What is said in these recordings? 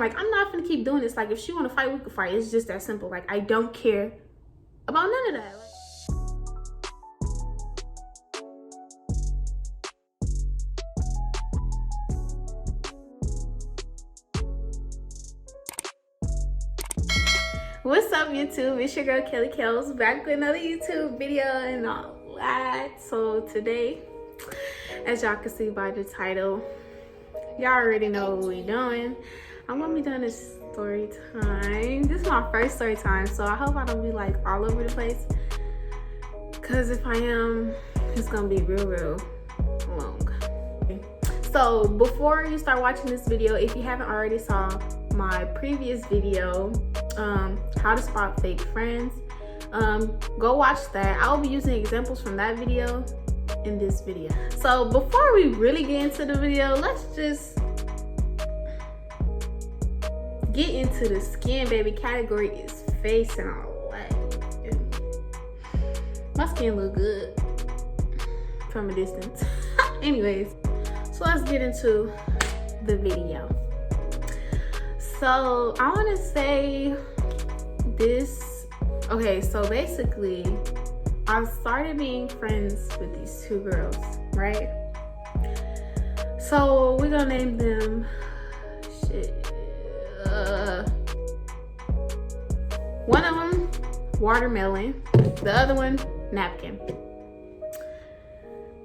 Like, I'm not gonna keep doing this. Like, if she wanna fight, we could fight. It's just that simple. Like, I don't care about none of that. What's up, YouTube? It's your girl Kelly Kels back with another YouTube video and all that. So today, as y'all can see by the title, y'all already know what we're doing. I'm gonna be doing a story time. This is my first story time, so I hope I don't be like all over the place, because if I am, it's gonna be real long. So before you start watching this video, if you haven't already saw my previous video, how to spot fake friends, go watch that. I'll be using examples from that video in this video. So before we really get into the video, let's just get into the skin, baby. Category is face and all that. My skin look good from a distance. Anyways, so let's get into the video. So I want to say this. Okay, so basically I started being friends with these two girls, right? So we're gonna name them one of them Watermelon, the other one Napkin.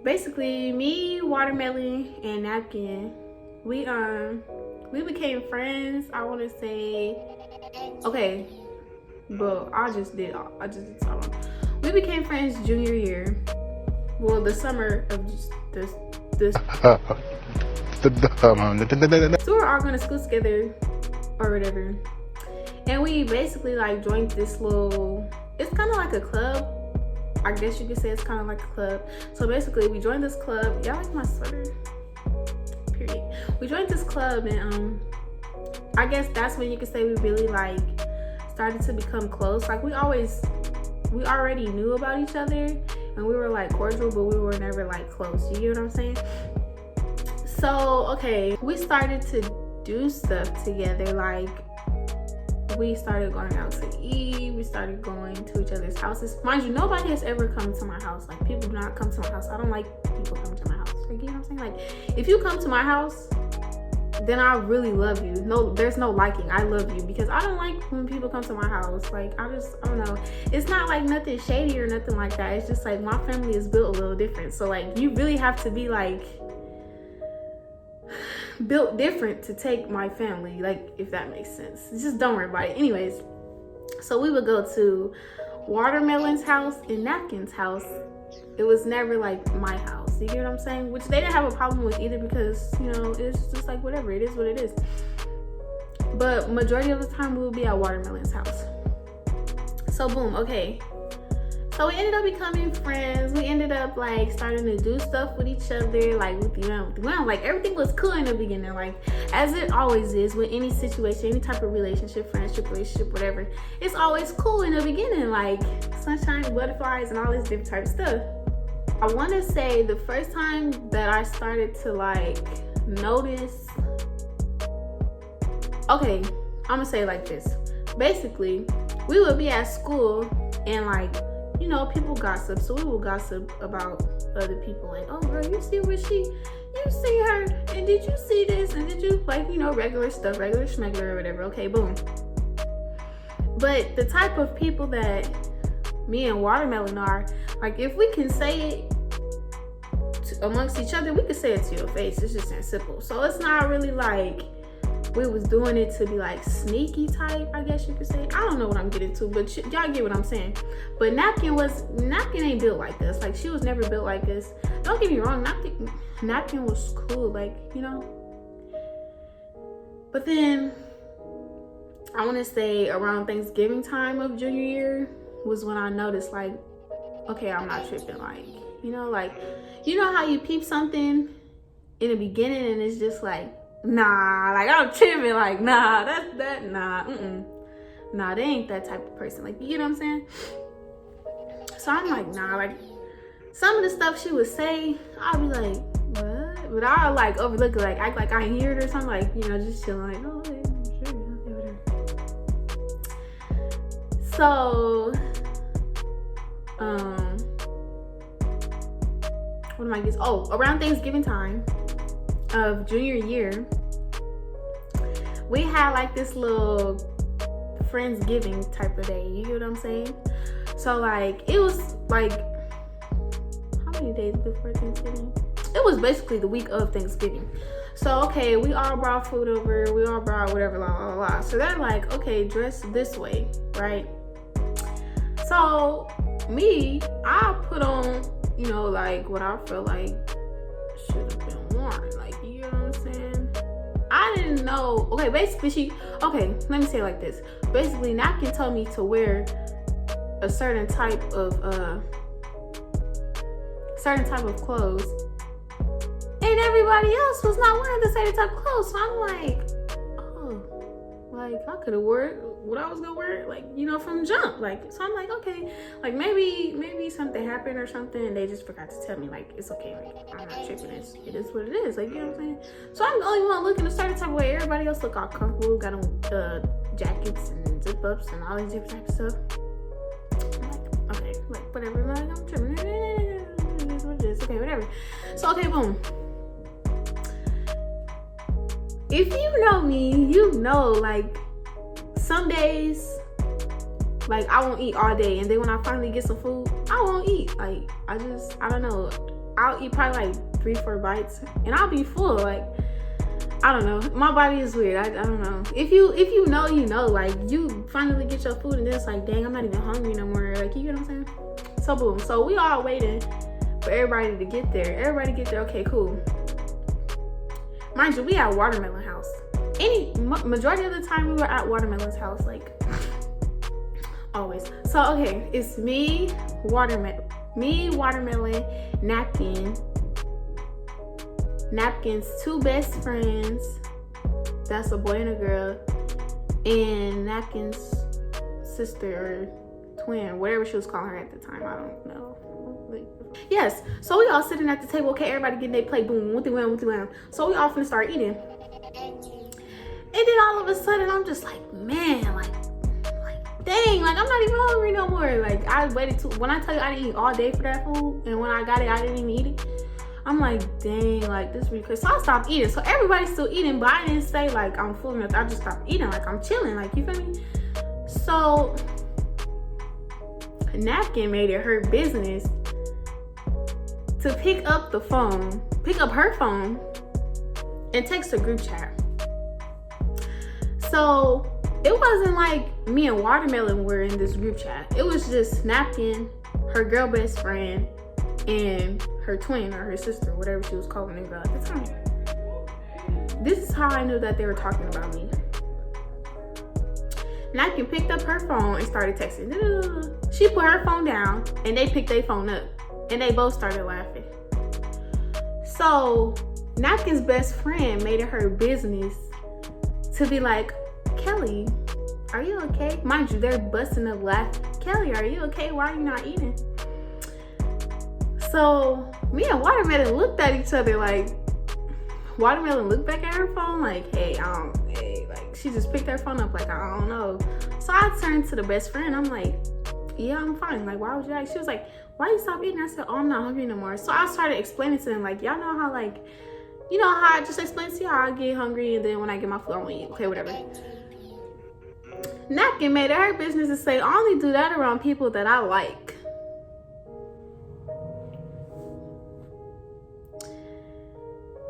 Basically, me, Watermelon, and Napkin, we became friends. I want to say, okay, but I just did all wrong. We became friends junior year. Well, the summer of just this. So we're all going to school together or whatever. And we basically like joined this little, it's kind of like a club. I guess you could say it's kind of like a club. So basically we joined this club. Y'all like my sweater? Period. We joined this club, and I guess that's when you could say we really like started to become close. Like we already knew about each other, and we were like cordial, but we were never like close. You get what I'm saying? So okay, we started to do stuff together. Like we started going out to eat. We started going to each other's houses. Mind you, nobody has ever come to my house. Like people do not come to my house. I don't like people coming to my house. Like, you know what I'm saying? Like if you come to my house, then I really love you. No, there's no liking. I love you, because I don't like when people come to my house. Like I don't know. It's not like nothing shady or nothing like that. It's just like my family is built a little different. So like you really have to be like built different to take my family, like, if that makes sense. Just don't worry about it. Anyways, so we would go to Watermelon's house and Napkin's house. It was never like my house. You get what I'm saying? Which they didn't have a problem with either, because, you know, it's just like whatever. It is what it is. But majority of the time we would be at Watermelon's house. So boom, okay. So we ended up becoming friends. We ended up like starting to do stuff with each other, like with like everything was cool in the beginning, like as it always is with any situation, any type of relationship, friendship, relationship, whatever. It's always cool in the beginning, like sunshine, butterflies, and all this different type of stuff. I want to say the first time that I started to like notice. Okay, I'm gonna say it like this. Basically, we would be at school and like, you know, people gossip, so we will gossip about other people. Like, oh girl, you see her, and did you see this, and did you, like, you know, regular stuff, regular schmegular or whatever. Okay, boom. But the type of people that me and Watermelon are, like, if we can say it amongst each other, we can say it to your face. It's just that simple. So it's not really like we was doing it to be like sneaky type, I guess you could say. I don't know what I'm getting to, but y'all get what I'm saying. But Napkin ain't built like this. Like she was never built like this. Don't get me wrong, Napkin was cool, like, you know. But then I want to say around Thanksgiving time of junior year was when I noticed, like, okay, I'm not tripping. Like, you know how you peep something in the beginning and it's just like, nah, like I'm tripping, like, nah, nah, they ain't that type of person. Like, you know what I'm saying? So I'm like, nah, like some of the stuff she would say, I'll be like, what? But I'll like overlook it, like act like I ain't hear it or something, like, you know, just chilling, like, oh, hey, So, what am I guessing? Oh, around Thanksgiving time of junior year, we had like this little Friendsgiving type of day. You get what I'm saying? So like, it was like, how many days before Thanksgiving? It was basically the week of Thanksgiving. So, okay, we all brought food over, we all brought whatever, blah, blah, blah. So they're like, okay, dress this way, right? So me, I put on, you know, like what I feel like should have been worn. Like, you know what I'm saying? I didn't know. Okay, basically let me say it like this. Basically, Napkin told me to wear a certain type of clothes. And everybody else was not wearing the same type of clothes. So I'm like, oh, like I could have worn what I was gonna wear, like, you know, from jump. Like, so I'm like, okay, like maybe something happened or something and they just forgot to tell me, like, it's okay, like, I'm not tripping, it is what it is, like, you know what I'm saying? So I'm the only one looking a certain type of way. Everybody else look all comfortable, got on jackets and zip ups and all these different types of stuff. I'm like, okay, like, whatever, like, I'm tripping, it is what it is, okay, whatever. So, okay, boom. If you know me, you know, like, some days, like, I won't eat all day, and then when I finally get some food, I won't eat. Like, I don't know. I'll eat probably like 3-4 bites, and I'll be full. Like, I don't know. My body is weird. I don't know. If you know, you know. Like, you finally get your food, and then it's like, dang, I'm not even hungry no more. Like, you get what I'm saying? So boom. So we all waiting for everybody to get there. Everybody get there. Okay, cool. Mind you, we at Watermelon House. Majority of the time we were at Watermelon's house, like, always. So okay, it's me, Watermelon, Napkin's 2 best friends, that's a boy and a girl, and Napkin's sister or twin, whatever she was calling her at the time, I don't know. Yes, so we all sitting at the table. Okay, everybody getting their plate. Boom, with the wham. So we all finna start eating. And then all of a sudden, I'm just like, man, like, dang, like, I'm not even hungry no more. Like, I waited too. When I tell you I didn't eat all day for that food, and when I got it, I didn't even eat it. I'm like, dang, like, this is really crazy. So I stopped eating. So everybody's still eating, but I didn't say, like, I'm full enough. I just stopped eating. Like, I'm chilling. Like, you feel me? So Napkin made it her business to pick up her phone, and text a group chat. So it wasn't like me and Watermelon were in this group chat. It was just Napkin, her girl best friend, and her twin or her sister, whatever she was calling the girl at the time. This is how I knew that they were talking about me. Napkin picked up her phone and started texting. She put her phone down and they picked their phone up and they both started laughing. So Napkin's best friend made it her business to be like, Kelly, are you okay? Mind you, they're busting up laughing. Kelly, are you okay? Why are you not eating? So me and Watermelon looked at each other like, Watermelon looked back at her phone like, hey, like, she just picked her phone up like, I don't know. So I turned to the best friend. I'm like, yeah, I'm fine. Like, why would you ask? She was like, why you stop eating? I said, oh, I'm not hungry no more. So I started explaining to them, like, y'all know how, like, you know how I just explained to y'all, I get hungry and then when I get my food, I won't eat. Okay, whatever. Napkin made it her business to say, I only do that around people that I like.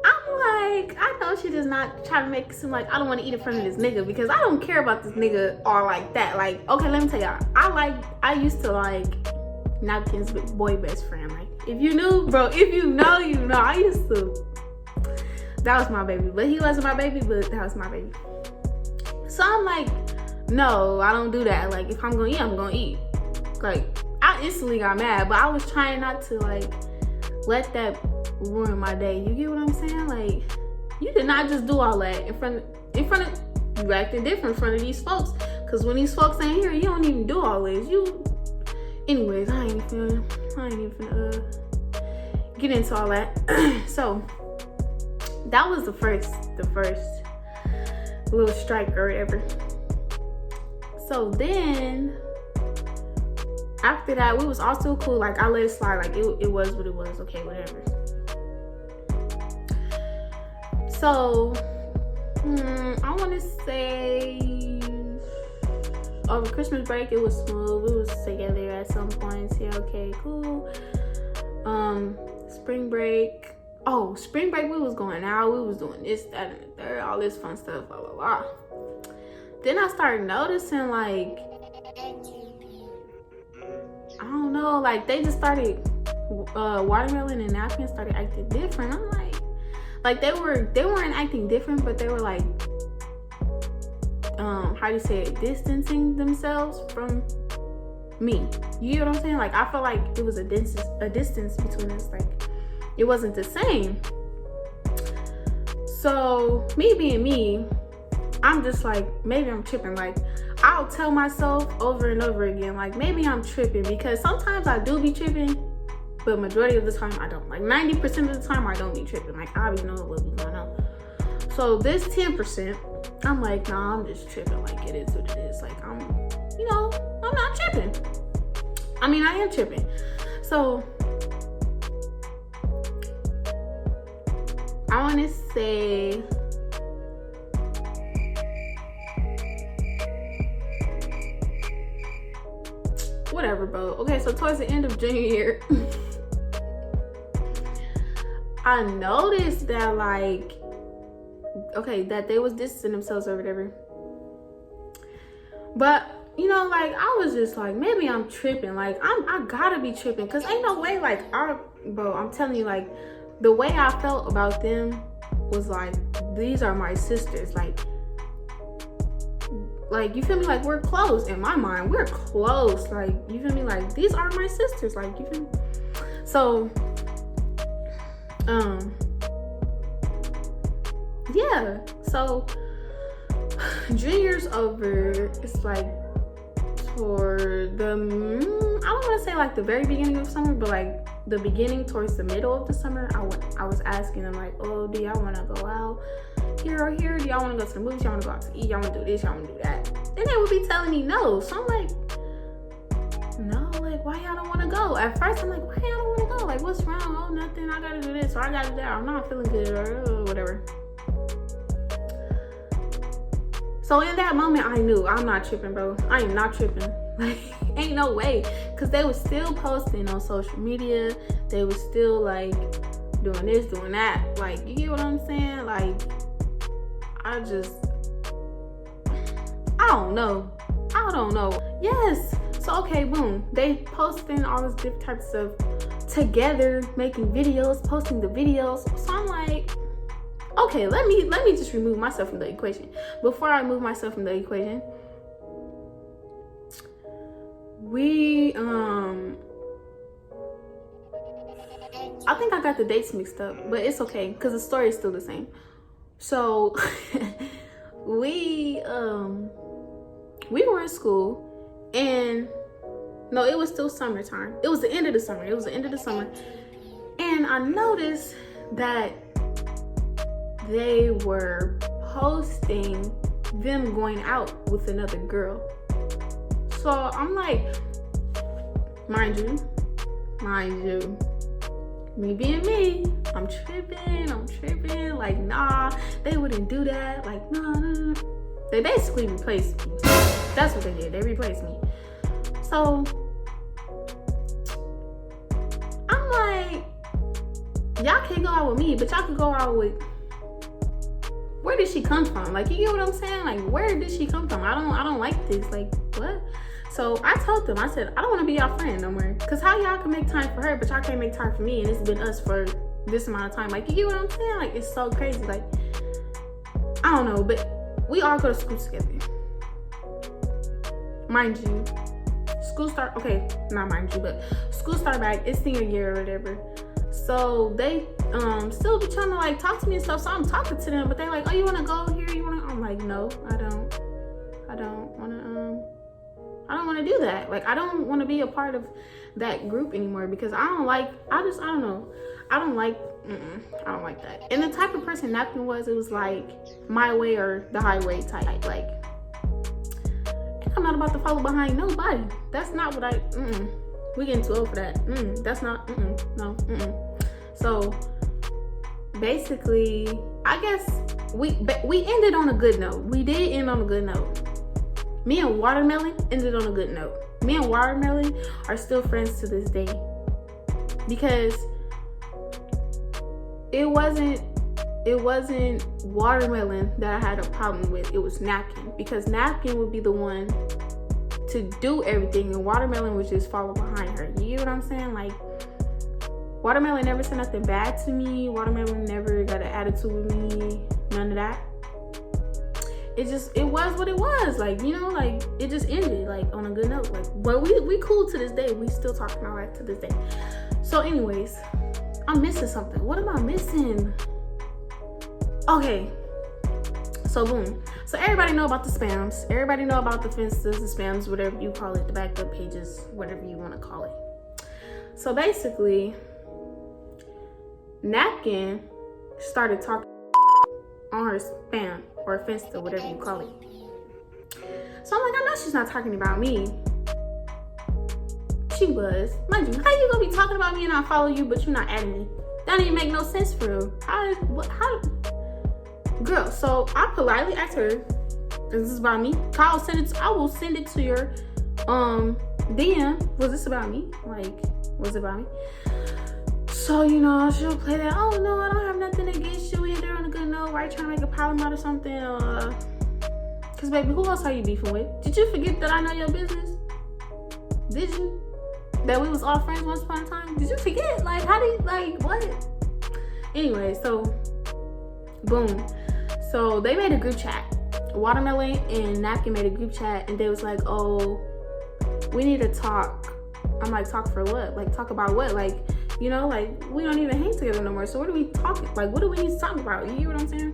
Like, I know she does not try to make it seem like I don't want to eat in front of this nigga because I don't care about this nigga all like that. Like, okay, let me tell y'all. I used to like Napkin's boy best friend. Like, if you knew, bro, if you know, you know. I used to. That was my baby. But he wasn't my baby, but that was my baby. So I'm like, no, I don't do that. Like, if I'm going to eat, I'm going to eat. Like, I instantly got mad, but I was trying not to, like, let that ruin my day. You get what I'm saying? Like, you did not just do all that in front of you acting different in front of these folks, because when these folks ain't here, you don't even do all this. Anyways, I ain't even get into all that. So that was the first little strike or whatever. So then after that, we was all still cool. Like, I let it slide. Like, it was what it was. Okay, whatever. So, I want to say over Christmas break, it was smooth. We was together at some points. Yeah, okay, cool. Spring break. Oh, spring break, we was going out. We was doing this, that, and the third. All this fun stuff, blah, blah, blah. Then I started noticing, like, I don't know, like, they just started, watermelon and napkins started acting different. I'm like they weren't acting different, but they were like, how do you say it, distancing themselves from me. You know what I'm saying? Like, I felt like it was a distance between us. Like, it wasn't the same. So me being me, I'm just like, maybe I'm tripping. Like, I'll tell myself over and over again, like, maybe I'm tripping, because sometimes I do be tripping, but majority of the time I don't. Like, 90% of the time I don't be tripping. Like, I be knowing what be going on. So this 10%, I'm like, nah, I'm just tripping. Like, it is what it is. Like, I'm not tripping. I mean, I am tripping. So I want to say, whatever, bro. Okay, so towards the end of junior year, I noticed that, like, okay, that they was distancing themselves or whatever. But, you know, like, I was just like, maybe I'm tripping. Like, I gotta be tripping, because ain't no way, like, bro, I'm telling you, like, the way I felt about them was like, these are my sisters. Like, you feel me? Like, we're close. In my mind, we're close. Like, you feel me? Like, these are my sisters. Like, you feel me? So, yeah. So, junior's over. It's like for the, I don't want to say like the very beginning of summer, but like the beginning towards the middle of the summer, I was asking them, like, oh, do y'all want to go out here or here? Do y'all want to go to the movies? Y'all want to go out to eat? Y'all want to do this? Y'all want to do that? And they would be telling me no. So I'm like, no, like, why y'all don't want to go? At first I'm like, why y'all don't want to go? Like, what's wrong? Oh, nothing. I gotta do this or I gotta do that. I'm not feeling good or whatever. So in that moment, I knew I'm not tripping, bro. I am not tripping. Like, ain't no way. Because they was still posting on social media. They was still, like, doing this, doing that. Like, you get what I'm saying? Like, I don't know. Yes. So, okay, boom. They posting all this different types of together, making videos, posting the videos. So I'm like, okay, let me just remove myself from the equation. Before I remove myself from the equation, I think I got the dates mixed up, but it's okay because the story is still the same. So we were in school, and no, it was still summertime. It was the end of the summer. And I noticed that they were posting them going out with another girl. So I'm like, mind you, me being me, I'm tripping. Like, nah, they wouldn't do that. Like, nah. They basically replaced me. That's what they did. They replaced me. So I'm like, y'all can't go out with me, but y'all can go out with, where did she come from? Like, you get what I'm saying? Like, where did she come from? I don't like this. Like, what? So I told them, I said, I don't want to be y'all friend no more. Because how y'all can make time for her, but y'all can't make time for me, and it's been us for this amount of time. Like, you get what I'm saying? Like, it's so crazy. Like, I don't know, but we all go to school together. Mind you, school start, okay, not mind you, but school start back, it's senior year or whatever. So they still be trying to, like, talk to me and stuff. So I'm talking to them, but they're like, oh, you want to go here? I'm like, no, I don't want to do that. Like, I don't want to be a part of that group anymore, because I don't like that. And the type of person Napkin was, it was like my way or the highway type. Like, I'm not not about to follow behind nobody. That's not what we getting too old for that. That's not, no. So basically, I guess we ended on a good note. We did end on a good note. Me and Watermelon ended on a good note. Me and Watermelon are still friends to this day, because it wasn't Watermelon that I had a problem with. It was Napkin, because Napkin would be the one to do everything, and Watermelon would just follow behind her. You get what I'm saying? Like, Watermelon never said nothing bad to me. Watermelon never got an attitude with me. None of that. It was what it was. Like, you know, like, it just ended, like, on a good note. Like, but we cool to this day. We still talking all right to this day. So anyways, I'm missing something. What am I missing? Okay. So boom. So everybody know about the spams. Everybody know about the fences, the spams, whatever you call it, the backup pages, whatever you want to call it. So basically, Napkin started talking on her spam or Finsta, whatever you call it. So I'm like, I know she's not talking about me. She was. Mind you, how you gonna be talking about me and I follow you, but you're not adding me? That didn't make no sense for real. How? Girl, so I politely asked her, is this about me? I will send it to your DM. Was this about me? Like, was it about me? So, you know, she'll play that, oh no, I don't have nothing against you. We're there on a good note. Why are you trying to make a problem out of something? Cause baby, who else are you beefing with? Did you forget that I know your business? Did you? That we was all friends once upon a time? Did you forget? Like, how do you, like, what? Anyway, so, boom. So they made a group chat. Watermelon and Napkin made a group chat, and they was like, oh, we need to talk. I'm like, talk for what? Like, talk about what? Like, you know, like, we don't even hang together no more. So what are we talking? Like, what do we need to talk about? You hear what I'm saying?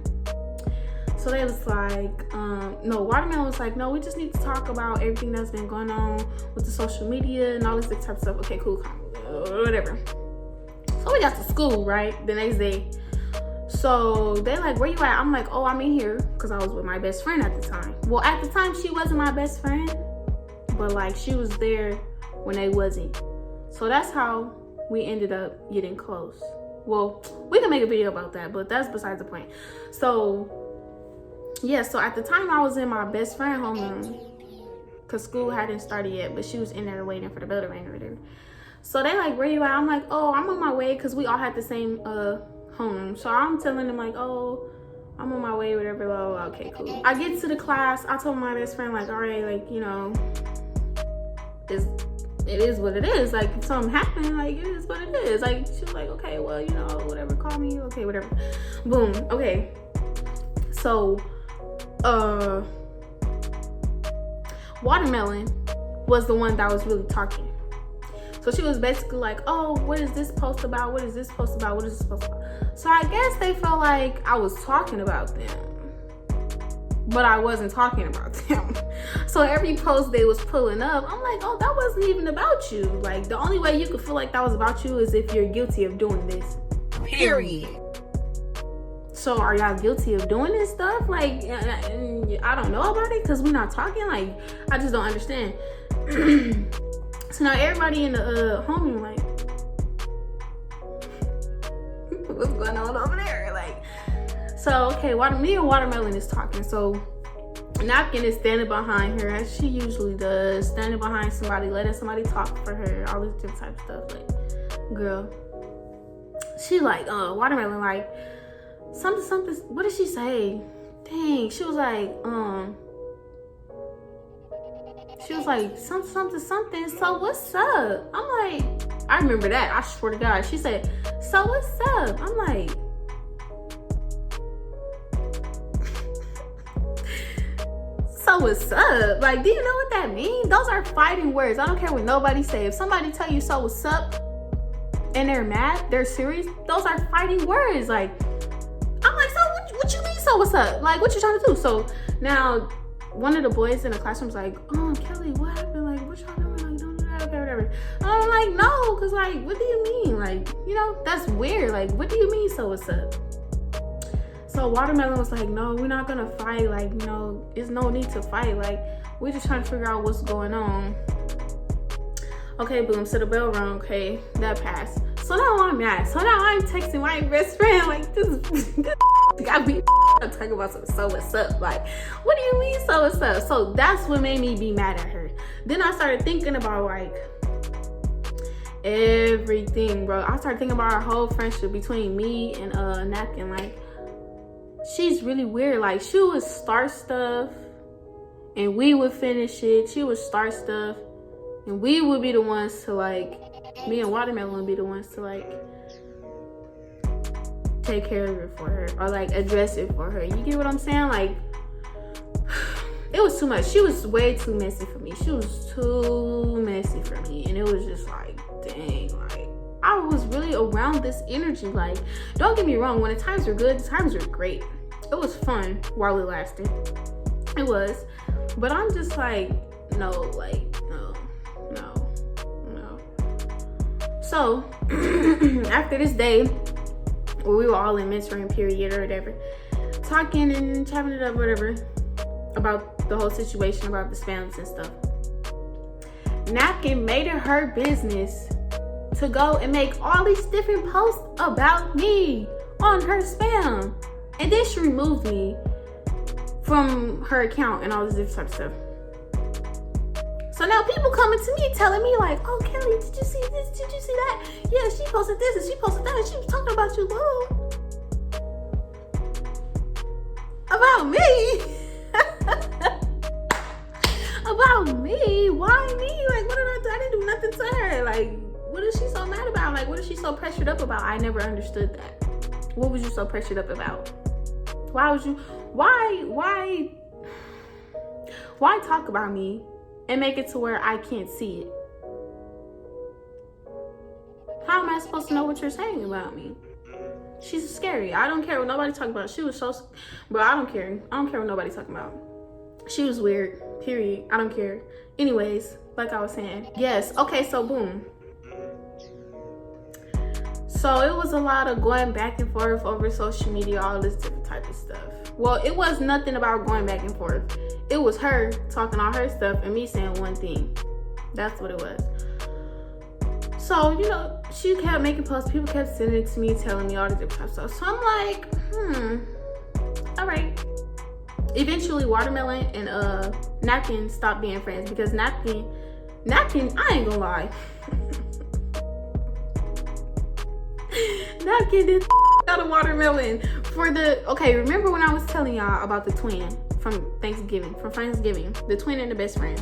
So they was like, no, Watermelon was like, no, we just need to talk about everything that's been going on with the social media and all this type of stuff. Okay, cool, whatever. So we got to school, right? The next day. So they like, where you at? I'm like, oh, I'm in here, because I was with my best friend at the time. Well, at the time, she wasn't my best friend, but like, she was there when they wasn't. So that's how we ended up getting close. Well, we can make a video about that, but that's besides the point. So yeah, so at the time I was in my best friend homeroom, because school hadn't started yet, but she was in there waiting for the bell to ring or whatever. So they like, where you at? I'm like, oh, I'm on my way, because we all had the same homeroom. So I'm telling them like, oh, I'm on my way, whatever, blah, blah, blah. Okay, cool. I get to the class, I told my best friend like, all right, like, you know, it is what it is. Like, if something happened, like, it is what it is. Like, she was like, okay, well, you know, whatever, call me, okay, whatever. Boom. Okay, so Watermelon was the one that was really talking. So she was basically like, oh, what is this post about? What is this post about? What is this post about? So I guess they felt like I was talking about them, but I wasn't talking about them. So every post they was pulling up, I'm like, oh, that wasn't even about you. Like, the only way you could feel like that was about you is if you're guilty of doing this. Period. So are y'all guilty of doing this stuff? Like, I don't know about it, because we're not talking. Like, I just don't understand. So now everybody in the homeroom like, what's going on over there? Like, so okay, me and Watermelon is talking. So Napkin is standing behind her, as she usually does, standing behind somebody, letting somebody talk for her, all this different type of stuff. Like, girl, she like, Watermelon like, something. What did she say? Dang, she was like, something. So what's up? I'm like, I remember that. I swear to God. She said, so what's up? I'm like, so what's up? Like, do you know what that means? Those are fighting words. I don't care what nobody say. If somebody tell you so what's up and they're mad, they're serious, those are fighting words. Like, I'm like, so what you mean, so what's up? Like, what you trying to do? So now one of the boys in the classroom's like, oh, Kelly, what happened? Like, what y'all doing? Like, don't do that, okay, whatever. I'm like, no, because, like, what do you mean? Like, you know, that's weird. Like, what do you mean, so what's up? So So Watermelon was like, no, we're not gonna fight. Like, you know, there's no need to fight. Like, we're just trying to figure out what's going on. Okay, boom, so the bell rung, okay, that passed. So now I'm mad. So now I'm texting my best friend, like, this got me talking about some, so what's up? Like, what do you mean, so what's up? So that's what made me be mad at her. Then I started thinking about, like, everything, bro. I started thinking about our whole friendship between me and Napkin. Like, she's really weird. Like, she would start stuff and we would finish it. She would start stuff and we would be the ones to, like, me and Watermelon would be the ones to, like, take care of it for her or, like, address it for her. You get what I'm saying? Like, it was too much. She was way too messy for me. She was too messy for me. And it was just like, dang, like, I was really around this energy. Like, don't get me wrong, when the times were good, the times were great. It was fun while it lasted. It was. But I'm just like, no, like, no. So, after this day, where we were all in mentoring period or whatever, talking and chopping it up, whatever, about the whole situation, about the spams and stuff, Napkin made it her business to go and make all these different posts about me on her spam. And then she removed me from her account and all this different type of stuff. So now people coming to me telling me like, oh, Kelly, did you see this? Did you see that? Yeah, she posted this and she posted that and she was talking about you, boo. About me? About me? Why me? Like, what did I do? I didn't do nothing to her. Like, what is she so mad about? Like, what is she so pressured up about? I never understood that. What was you so pressured up about? Why talk about me and make it to where I can't see it? How am I supposed to know what you're saying about me? She's scary. I don't care what nobody talking about. She was so, bro, I don't care. I don't care what nobody talking about. She was weird, period. I don't care. Anyways, like I was saying, yes. Okay, so boom. So it was a lot of going back and forth over social media, all this different type of stuff. Well, it was nothing about going back and forth. It was her talking all her stuff and me saying one thing. That's what it was. So, you know, she kept making posts. People kept sending it to me, telling me all the different type of stuff. So I'm like, all right. Eventually, Watermelon and Napkin stopped being friends because Napkin, I ain't gonna lie. Napkin did out of Watermelon for the, okay, remember when I was telling y'all about the twin from Thanksgiving, the twin and the best friend?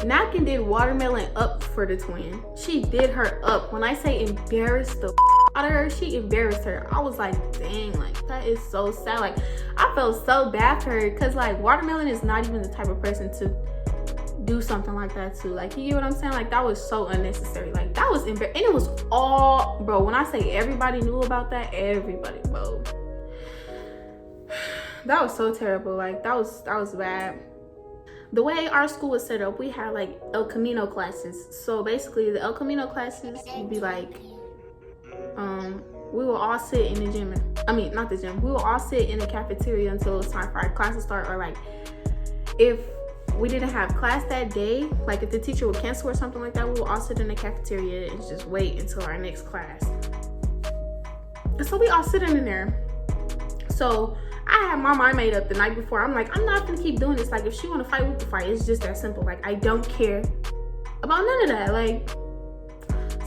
Napkin did Watermelon up for the twin. She did her up. When I say embarrassed the out of her, she embarrassed her. I was like, dang, like, that is so sad. Like, I felt so bad for her because, like, Watermelon is not even the type of person to do something like that too. Like, you get what I'm saying? Like, that was so unnecessary. Like, that was and it was all, bro, when I say everybody knew about that, everybody, bro. That was so terrible. Like, that was bad. The way our school was set up, we had like El Camino classes. So basically the El Camino classes would be like, we will all sit in the gym. I mean, not the gym. We will all sit in the cafeteria until it was time for our class to start. Or like, if we didn't have class that day, like if the teacher would cancel or something like that, we will all sit in the cafeteria and just wait until our next class. And so we all sitting in there. So I had my mind made up the night before. I'm like, I'm not gonna keep doing this. Like, if she wanna fight, we can fight. It's just that simple. Like, I don't care about none of that. Like,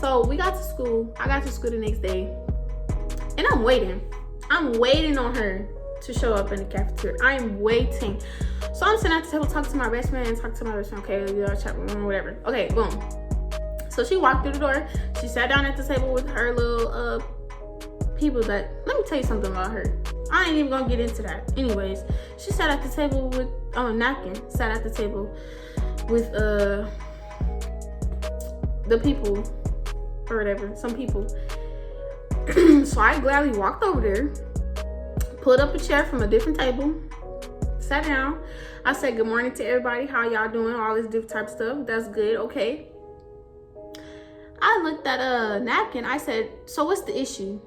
so we got to school. I got to school the next day. And I'm waiting. I'm waiting on her to show up in the cafeteria. I'm waiting. So I'm sitting at the table, talking to my best friend, okay, we all chat, whatever. Okay, boom. So she walked through the door. She sat down at the table with her little people that, let me tell you something about her. I ain't even gonna get into that. Anyways, she sat at the table with, Napkin sat at the table with the people or whatever, some people. So I gladly walked over there, pulled up a chair from a different table, sat down. I said, good morning to everybody. How y'all doing? All this different type of stuff. That's good. Okay. I looked at Napkin. I said, so what's the issue?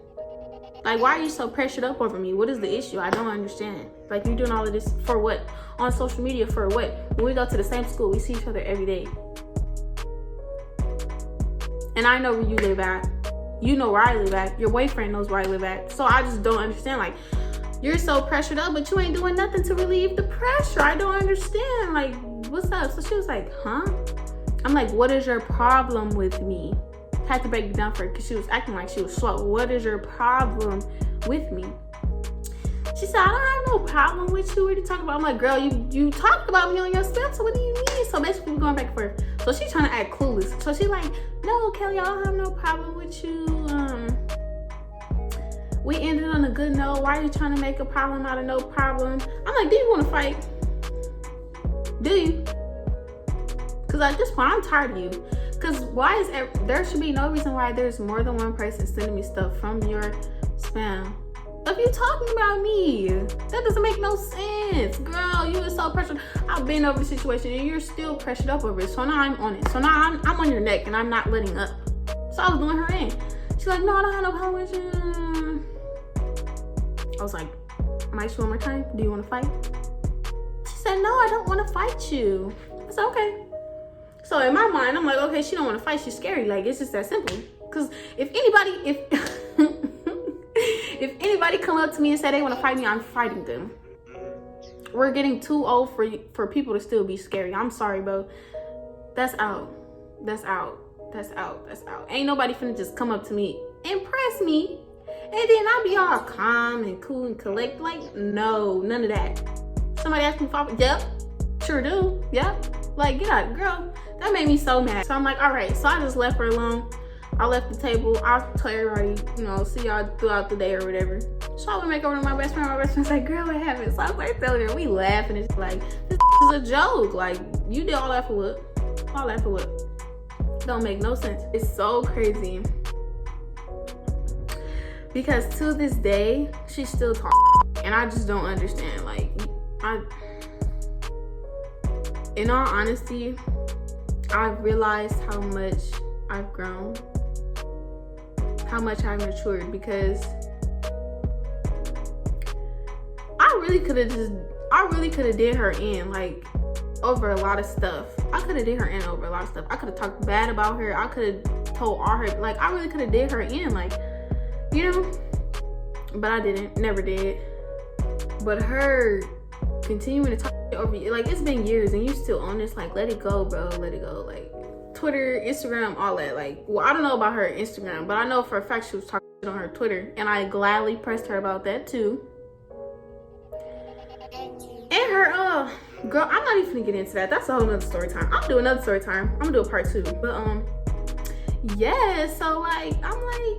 Like, why are you so pressured up over me? What is the issue? I don't understand. Like, you're doing all of this for what? On social media for what? When we go to the same school, we see each other every day. And I know where you live at. You know where I live at. Your boyfriend knows where I live at. So I just don't understand. Like, you're so pressured up, but you ain't doing nothing to relieve the pressure. I don't understand. Like, what's up? So she was like, huh? I'm like, what is your problem with me? Had to break it down for her because she was acting like she was slow. What is your problem with me? She said, I don't have no problem with you. What are you talking about? I'm like, girl, you talked about me on your spell, so what do you mean? So basically we're going back and forth. So she's trying to act clueless. So she's like, no, Kelly, I don't have no problem with you. We ended on a good note. Why are you trying to make a problem out of no problem? I'm like, do you want to fight? Do you? Because at this point, I'm tired of you. Because there should be no reason why there's more than one person sending me stuff from your spam. If you talking about me, that doesn't make no sense. Girl, you are so pressured. I've been over the situation and you're still pressured up over it. So now I'm on it. So now I'm on your neck and I'm not letting up. So I was doing her in. She's like, no, I don't have no problem with you. I was like, might you one more time? Do you want to fight? She said, no, I don't want to fight you. I said, okay. So in my mind, I'm like, okay, she don't want to fight. She's scary. Like, it's just that simple. Because if anybody come up to me and say they want to fight me, I'm fighting them. We're getting too old for people to still be scary. I'm sorry, bro. That's out. That's out. That's out. That's out. Ain't nobody finna just come up to me, impress me, and then I'll be all calm and cool and collect. Like, no, none of that. Somebody asked me if I would, yep, sure do. Yep. Like, get out, girl. That made me so mad. So I'm like, all right. So I just left her alone. I left the table. I'll tell everybody, see y'all throughout the day or whatever. So I went back over to my best friend. My best friend's like, girl, what happened? So I was like, telling her, we laughing. It's like, this is a joke. Like, you did all that for what? All that for what? Don't make no sense. It's so crazy. Because to this day, she's still talking. And I just don't understand. Like, in all honesty, I've realized how much I've grown, how much I've matured, because I really could have did her in, like, over a lot of stuff. I could have did her in over a lot of stuff. I could have talked bad about her. I could have told all her, like, I really could have did her in, like, but I didn't, never did. But her continuing to talk over you, like, it's been years and you still on this, like, let it go, bro, let it go. Like, Twitter, Instagram, all that. Like, well, I don't know about her Instagram, but I know for a fact she was talking on her Twitter, and I gladly pressed her about that too. And her girl, I'm not even gonna get into that. That's a whole nother story time. I'm gonna do another story time. I'm gonna do a part 2. But yeah, so like, I'm like,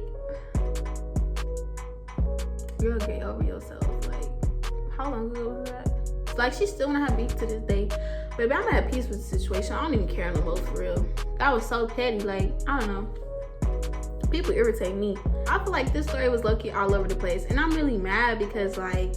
girl, get over yourself. Like, how long ago was that? Like, she still wanna have beef to this day. Baby, I'm at peace with the situation. I don't even care no more, for real. That was so petty. Like, I don't know. People irritate me. I feel like this story was low-key all over the place. And I'm really mad because, like,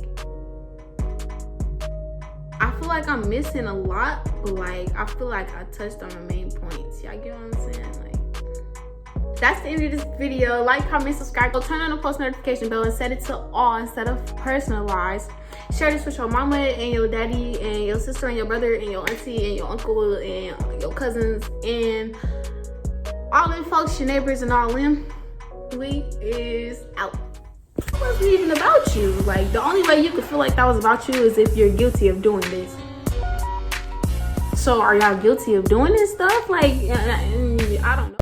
I feel like I'm missing a lot. But, like, I feel like I touched on the main points. Y'all get what I'm saying? Like, that's the end of this video. Like, comment, subscribe. Go turn on the post notification bell and set it to all instead of personalized. Share this with your mama and your daddy and your sister and your brother and your auntie and your uncle and your cousins and all them folks, your neighbors and all them. We is out. It wasn't even about you. Like, the only way you could feel like that was about you is if you're guilty of doing this. So are y'all guilty of doing this stuff? Like, I don't know.